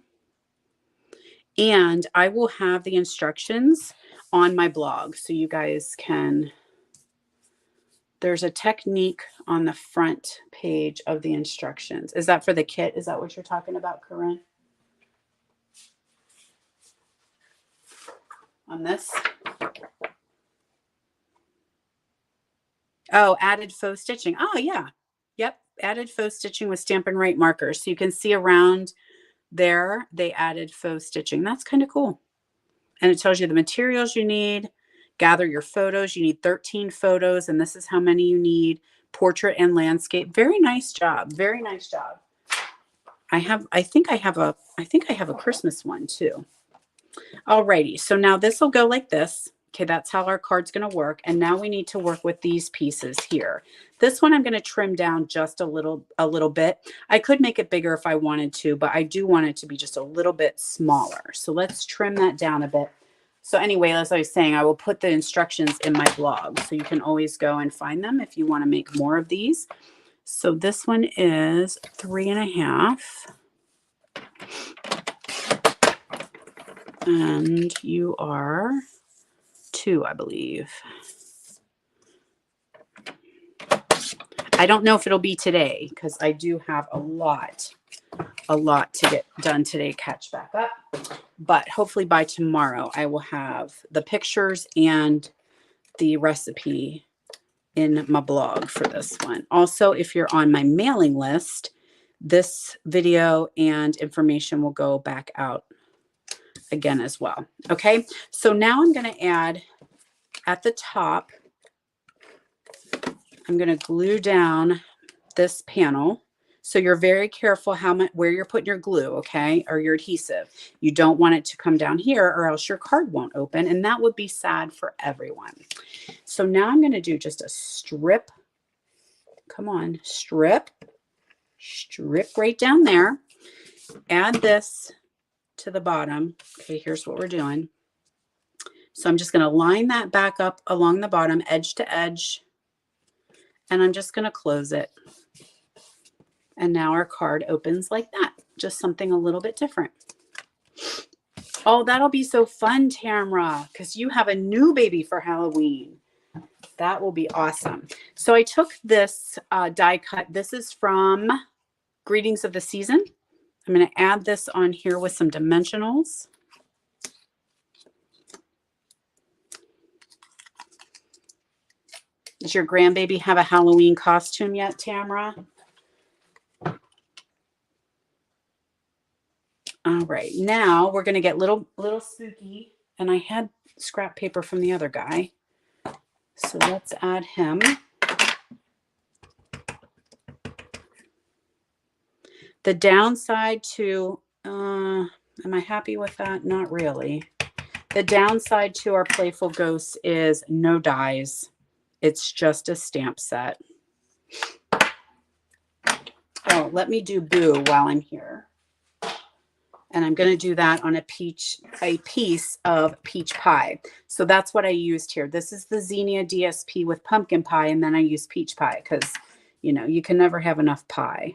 A: And I will have the instructions on my blog so you guys can... There's a technique on the front page of the instructions. Is that for the kit? Is that what you're talking about, Corinne? On this? Oh, added faux stitching. Oh, yeah. Yep. Added faux stitching with Stampin' Right markers. So you can see around there, they added faux stitching. That's kind of cool. And it tells you the materials you need. Gather your photos. You need 13 photos, and this is how many you need. Portrait and landscape. Very nice job. Very nice job. I think I have a Christmas one too. Alrighty. So now this will go like this. Okay, that's how our card's going to work. And now we need to work with these pieces here. This one I'm going to trim down just a little bit. I could make it bigger if I wanted to, but I do want it to be just a little bit smaller. So let's trim that down a bit. So anyway, as I was saying, I will put the instructions in my blog, so you can always go and find them if you want to make more of these. So this one is 3.5. And you are 2, I believe. I don't know if it'll be today because I do have a lot to get done today, catch back up. But hopefully by tomorrow, I will have the pictures and the recipe in my blog for this one. Also, if you're on my mailing list, this video and information will go back out again as well. Okay, so now I'm going to add at the top, I'm going to glue down this panel. So you're very careful where you're putting your glue, okay, or your adhesive. You don't want it to come down here or else your card won't open, and that would be sad for everyone. So now I'm going to do just a strip. Come on, strip right down there. Add this to the bottom. Okay, here's what we're doing. So I'm just going to line that back up along the bottom, edge to edge, and I'm just going to close it. And now our card opens like that. just something a little bit different. Oh, that'll be so fun, Tamara, because you have a new baby for Halloween. That will be awesome. So I took this die cut. This is from Greetings of the Season. I'm going to add this on here with some dimensionals. Does your grandbaby have a Halloween costume yet, Tamara? All right, now we're going to get little spooky. And I had scrap paper from the other guy. So let's add him. The downside to, am I happy with that? Not really. The downside to our Playful Ghosts is no dies. It's just a stamp set. Oh, let me do Boo while I'm here. And I'm going to do that on a piece of peach pie. So that's what I used here. This is the Xenia DSP with pumpkin pie, and then I use peach pie because, you know, you can never have enough pie.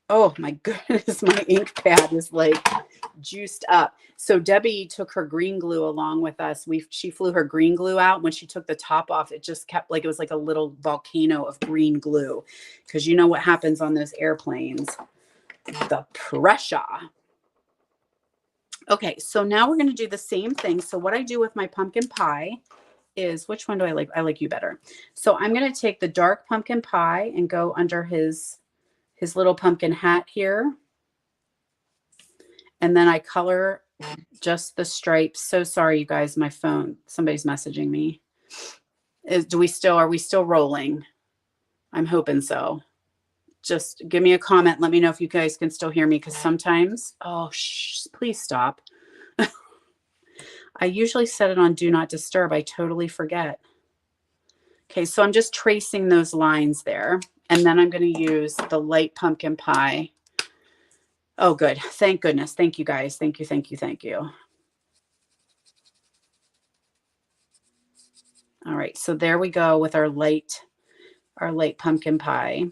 A: Oh my goodness, my ink pad is like juiced up. So Debbie took her green glue along with us. She flew her green glue out. When she took the top off, it just kept like, it was like a little volcano of green glue. Because you know what happens on those airplanes. The pressure. Okay, so now we're going to do the same thing. So what I do with my pumpkin pie is, which one do I like? I like you better. So I'm going to take the dark pumpkin pie and go under his little pumpkin hat here. And then I color just the stripes. So sorry, you guys, my phone, somebody's messaging me. Are we still rolling? I'm hoping so. Just give me a comment. Let me know if you guys can still hear me, because sometimes, please stop. I usually set it on do not disturb. I totally forget. Okay, so I'm just tracing those lines there. And then I'm going to use the light pumpkin pie. Oh, good. Thank goodness. Thank you, guys. Thank you, thank you, thank you. All right, so there we go with our light pumpkin pie.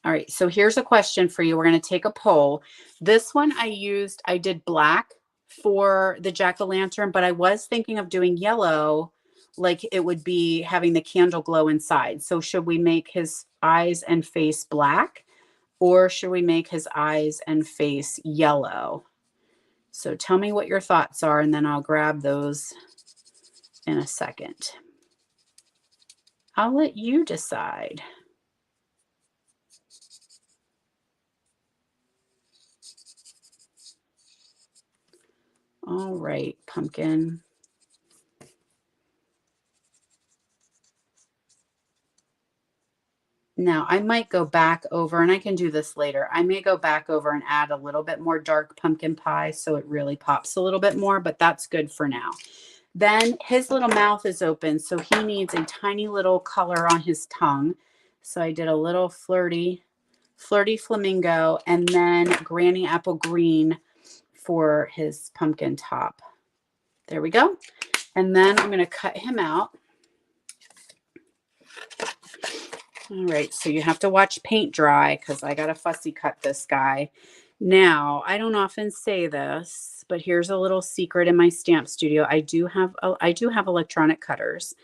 A: All right, so here's a question for you. We're going to take a poll. This one I did black for the jack-o'-lantern, but I was thinking of doing yellow, like it would be having the candle glow inside. So should we make his eyes and face black, or should we make his eyes and face yellow? So tell me what your thoughts are, and then I'll grab those in a second. I'll let you decide. All right, pumpkin. Now I might go back over, and I can do this later. I may go back over and add a little bit more dark pumpkin pie so it really pops a little bit more, but that's good for now. Then his little mouth is open, so he needs a tiny little color on his tongue. So I did a little flirty flamingo, and then granny apple green for his pumpkin top. There we go. And then I'm going to cut him out. All right, so you have to watch paint dry because I got to fussy cut this guy. Now, I don't often say this, but here's a little secret in my stamp studio. I do have electronic cutters.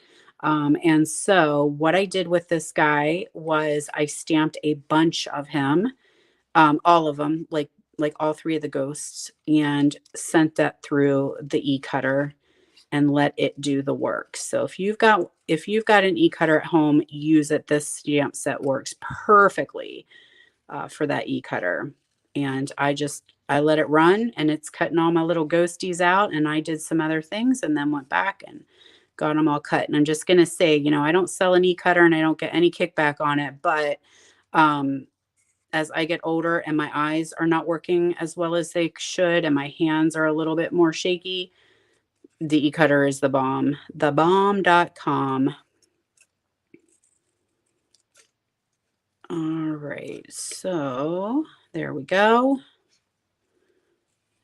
A: And so what I did with this guy was I stamped a bunch of him, all of them, like all three of the ghosts, and sent that through the e-cutter and let it do the work. So if you've got an e-cutter at home, use it. This stamp set works perfectly for that e-cutter. And I let it run, and it's cutting all my little ghosties out. And I did some other things and then went back and got them all cut. And I'm just going to say, you know, I don't sell an e-cutter and I don't get any kickback on it. But as I get older and my eyes are not working as well as they should, and my hands are a little bit more shaky, the e-cutter is the bomb. Thebomb.com. All right, so there we go.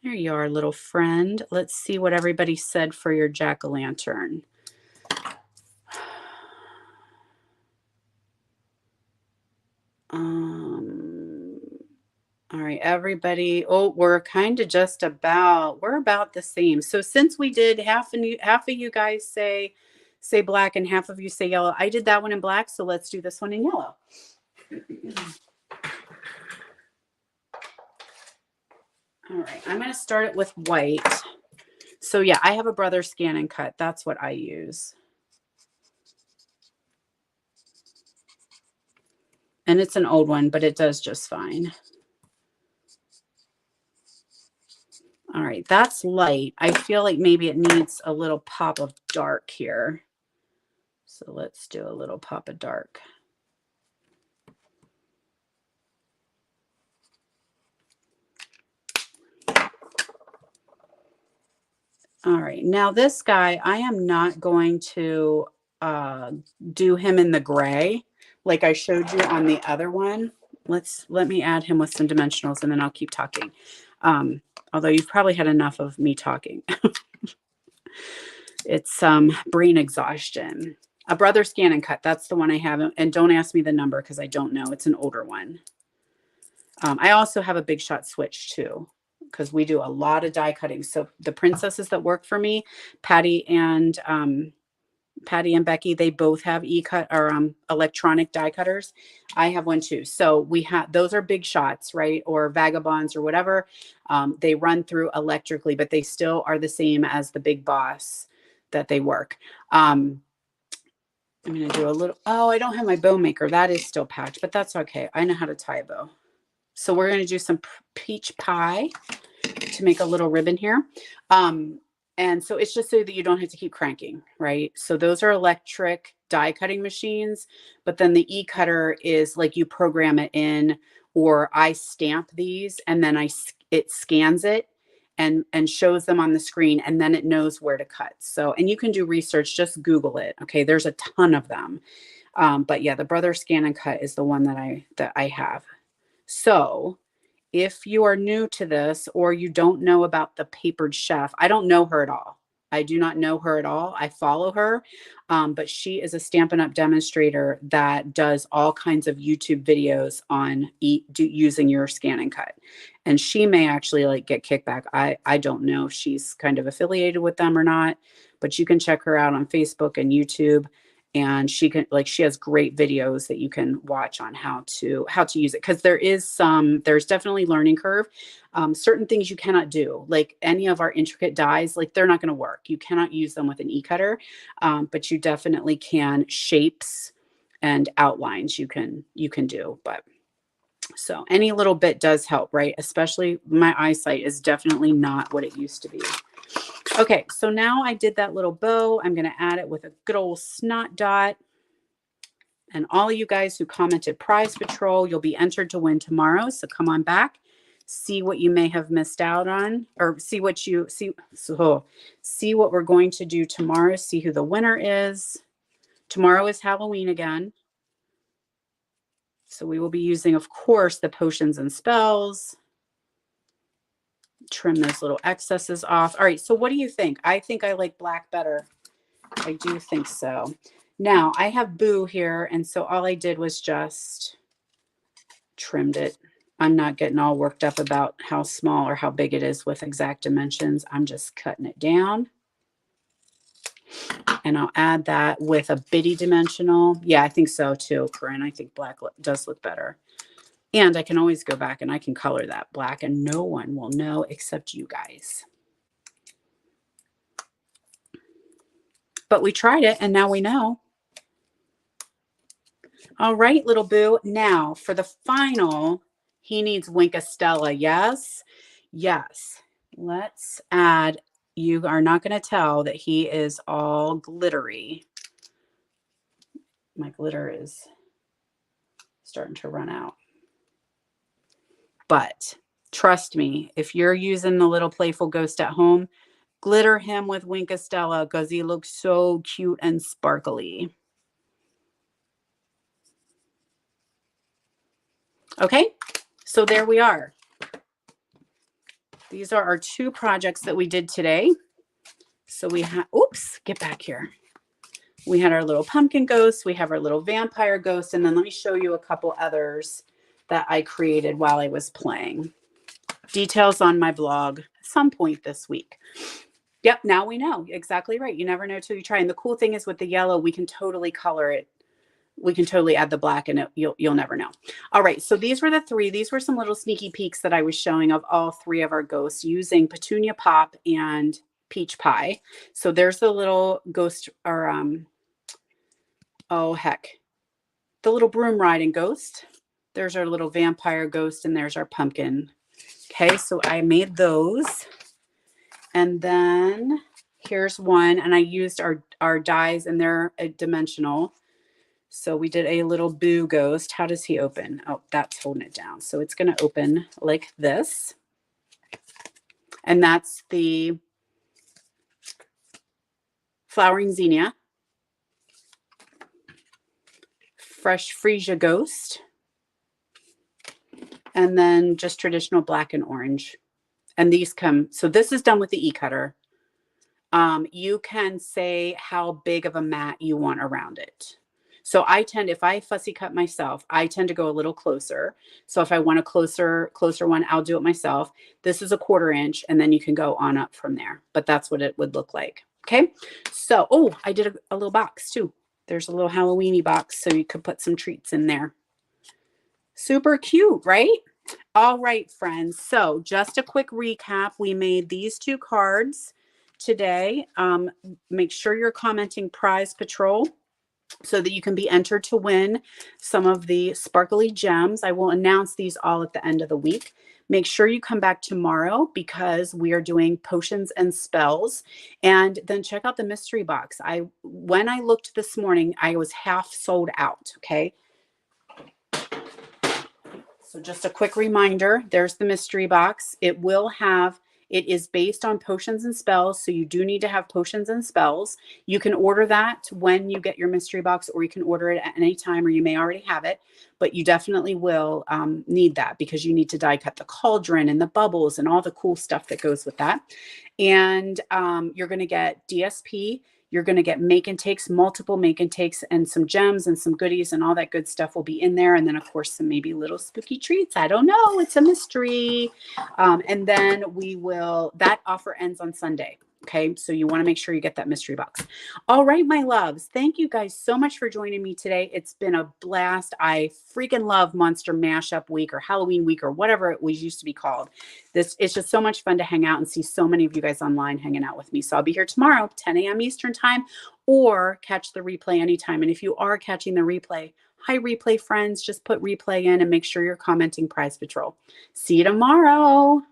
A: There you are, little friend. Let's see what everybody said for your jack-o'-lantern. All right, everybody. Oh, we're kind of just about, we're about the same. So since we did half of you guys say black and half of you say yellow, I did that one in black. So let's do this one in yellow. All right, I'm going to start it with white. So yeah, I have a Brother Scan and Cut. That's what I use. And it's an old one, but it does just fine. All right, that's light. I feel like maybe it needs a little pop of dark here. So let's do a little pop of dark. All right, now this guy, I am not going to do him in the gray like I showed you on the other one. Let me add him with some dimensionals and then I'll keep talking. Although you've probably had enough of me talking. It's brain exhaustion. A Brother Scan and Cut. That's the one I have. And don't ask me the number because I don't know. It's an older one. I also have a Big Shot switch too, because we do a lot of die cutting. So the princesses that work for me, Patty and Becky, they both have e-cut or electronic die cutters. I have one too. So we have, those are Big Shots, right? Or Vagabonds or whatever. They run through electrically, but they still are the same as the Big Boss that they work. I'm going to do a little, oh, I don't have my bow maker. That is still packed, but that's okay. I know how to tie a bow. So we're going to do some peach pie to make a little ribbon here. And so it's just so that you don't have to keep cranking, right? So those are electric die cutting machines, but then the e-cutter is like you program it in, or I stamp these and then it scans it and shows them on the screen, and then it knows where to cut. So, and you can do research, just Google it. Okay. There's a ton of them. But yeah, the Brother Scan and Cut is the one that I have. So if you are new to this or you don't know about the Papered Chef, I don't know her at all. I do not know her at all. I follow her, but she is a Stampin' Up! Demonstrator that does all kinds of YouTube videos on using your Scan and Cut. And she may actually like get kickback. I don't know if she's kind of affiliated with them or not, but you can check her out on Facebook and YouTube. And she has great videos that you can watch on how to use it. Cause there's definitely learning curve. Certain things you cannot do, like any of our intricate dies, like they're not going to work. You cannot use them with an e-cutter. But you definitely can shapes and outlines you can do, but so any little bit does help, right? Especially my eyesight is definitely not what it used to be. Okay, so now I did that little bow. I'm going to add it with a good old snot dot. And all of you guys who commented Prize Patrol, you'll be entered to win tomorrow. So come on back, see what you may have missed out on, or see what we're going to do tomorrow. See who the winner is. Tomorrow is Halloween again. So we will be using, of course, the potions and spells. Trim those little excesses off. All right, so what do you think? I think I like black better. I do think so. Now I have Boo here, and so all I did was just trimmed it. I'm not getting all worked up about how small or how big it is with exact dimensions. I'm just cutting it down. And I'll add that with a bitty dimensional. Yeah, I think so too, Corinne. I think black does look better. And I can always go back and I can color that black and no one will know except you guys. But we tried it and now we know. All right, little Boo. Now for the final, he needs Winkastella. Yes. Yes. Let's add, you are not going to tell that he is all glittery. My glitter is starting to run out. But trust me, if you're using the little Playful Ghost at home, glitter him with Winkastella because he looks so cute and sparkly. Okay, so there we are. These are our two projects that we did today. So we have, oops, get back here. We had our little pumpkin ghost. We have our little vampire ghost. And then let me show you a couple others that I created while I was playing. Details on my blog at some point this week. Yep, now we know. Exactly right. You never know till you try. And the cool thing is with the yellow, we can totally color it. We can totally add the black and you'll never know. All right, so these were the three. These were some little sneaky peeks that I was showing of all three of our ghosts using Petunia Pop and Peach Pie. So there's the little ghost, or oh heck, the little broom riding ghost. There's our little vampire ghost, and there's our pumpkin. Okay, so I made those. And then here's one, and I used our dies, and they're dimensional. So we did a little boo ghost. How does he open? Oh, that's holding it down. So it's going to open like this. And that's the flowering zinnia. Fresh freesia ghost. And then just traditional black and orange. And these come, so this is done with the e-cutter. You can say how big of a mat you want around it. So I tend, if I fussy cut myself, I tend to go a little closer. So if I want a closer one, I'll do it myself. This is a 1/4 inch, and then you can go on up from there. But that's what it would look like. Okay. So, oh, I did a little box too. There's a little Halloweeny box, so you could put some treats in there. Super cute, right? All right, friends. So just a quick recap. We made these 2 cards today. Make sure you're commenting Prize Patrol so that you can be entered to win some of the sparkly gems. I will announce these all at the end of the week. Make sure you come back tomorrow because we are doing potions and spells. And then check out the mystery box. When I looked this morning, I was half sold out. Okay. So just a quick reminder, there's the mystery box. It is based on potions and spells. So you do need to have potions and spells. You can order that when you get your mystery box, or you can order it at any time, or you may already have it, but you definitely will need that because you need to die cut the cauldron and the bubbles and all the cool stuff that goes with that. And you're going to get DSP. You're going to get make and takes, multiple make and takes, and some gems and some goodies, and all that good stuff will be in there. And then, of course, some maybe little spooky treats. I don't know. It's a mystery. And then that offer ends on Sunday. Okay, so you want to make sure you get that mystery box. All right, my loves. Thank you guys so much for joining me today. It's been a blast. I freaking love Monster Mashup Week or Halloween Week or whatever it was used to be called. It's just so much fun to hang out and see so many of you guys online hanging out with me. So I'll be here tomorrow, 10 a.m. Eastern time, or catch the replay anytime. And if you are catching the replay, hi, replay friends, just put replay in and make sure you're commenting Prize Patrol. See you tomorrow.